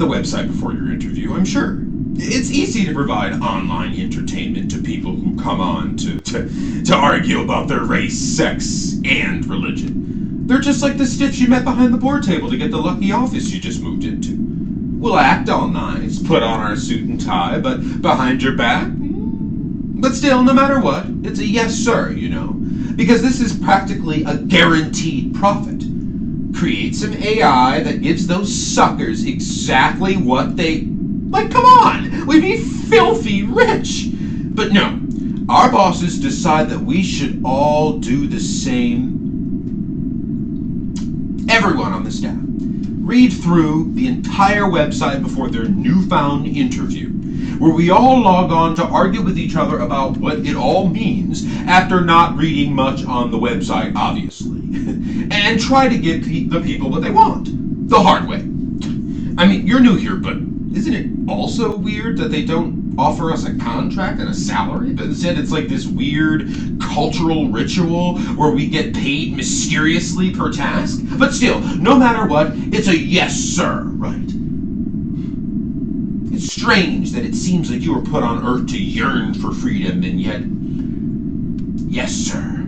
the website before your interview, I'm sure. It's easy to provide online entertainment to people who come on to argue about their race, sex, and religion. They're just like the stiffs you met behind the board table to get the lucky office you just moved into. We'll act all nice, put on our suit and tie, but behind your back? But still, no matter what, it's a yes sir, you know, because this is practically a guaranteed profit. Create some AI that gives those suckers exactly what they... Like, come on! We'd be filthy rich! But no, our bosses decide that we should all do the same. Everyone on the staff read through the entire website before their newfound interview, where we all log on to argue with each other about what it all means after not reading much on the website, obviously, and try to give the people what they want, the hard way. I mean, you're new here, but isn't it also weird that they don't offer us a contract and a salary, but instead it's like this weird cultural ritual where we get paid mysteriously per task? But still, no matter what, it's a yes sir, right? It's strange that it seems like you were put on Earth to yearn for freedom, and yet, yes sir.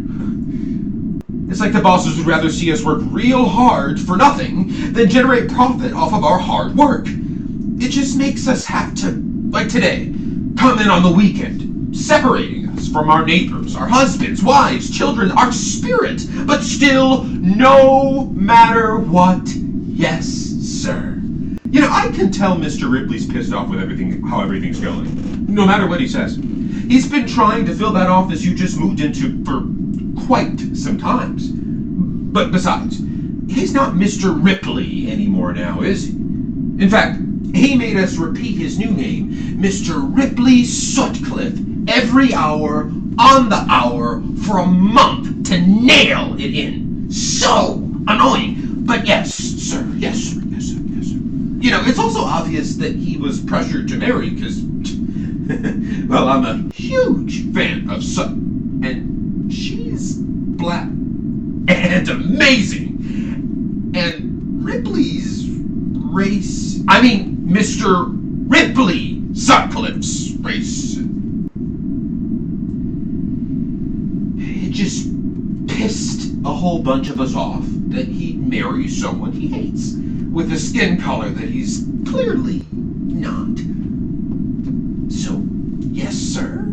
It's like the bosses would rather see us work real hard for nothing than generate profit off of our hard work. It just makes us have to, like today, come in on the weekend, separating us from our neighbors, our husbands, wives, children, our spirit, but still, no matter what, yes sir. You know, I can tell Mr. Ripley's pissed off with how everything's going, no matter what he says. He's been trying to fill that office you just moved into for quite some times. But besides, he's not Mr. Ripley anymore now, is he? In fact, he made us repeat his new name, Mr. Ripley Sutcliffe, every hour, on the hour, for a month to nail it in. So annoying. But yes, sir, yes, sir, yes, sir, yes, sir. You know, it's also obvious that he was pressured to marry because, well, I'm a huge fan of Sutton, and she's black and amazing. And Ripley's race, Mr. Ripley Sutcliffe's race. It just pissed a whole bunch of us off that he'd marry someone he hates with a skin color that he's clearly not. So, yes, sir?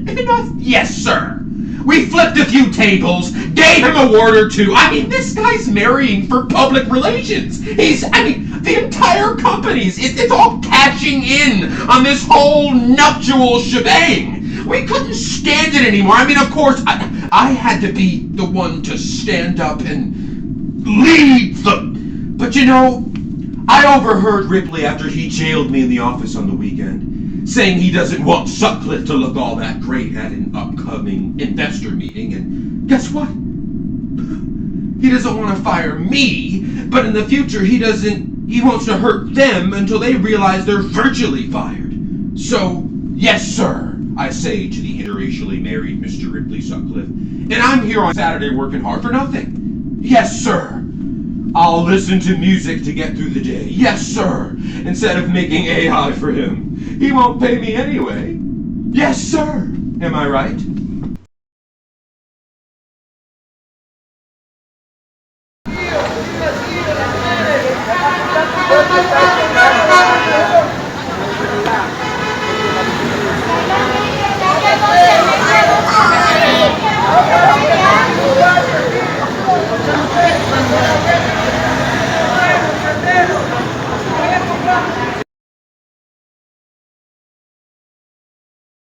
Enough, yes, sir. We flipped a few tables, gave him a word or two. This guy's marrying for public relations. The entire company's, it's all cashing in on this whole nuptial shebang. We couldn't stand it anymore. Of course, I had to be the one to stand up and lead But you know, I overheard Ripley after he jailed me in the office on the weekend, saying he doesn't want Sutcliffe to look all that great at an upcoming investor meeting, and guess what? He doesn't want to fire me, but in the future he wants to hurt them until they realize they're virtually fired. So, yes sir, I say to the interracially married Mr. Ripley Sutcliffe, and I'm here on Saturday working hard for nothing. Yes sir. I'll listen to music to get through the day. Yes, sir. Instead of making AI for him. He won't pay me anyway. Yes, sir. Am I right?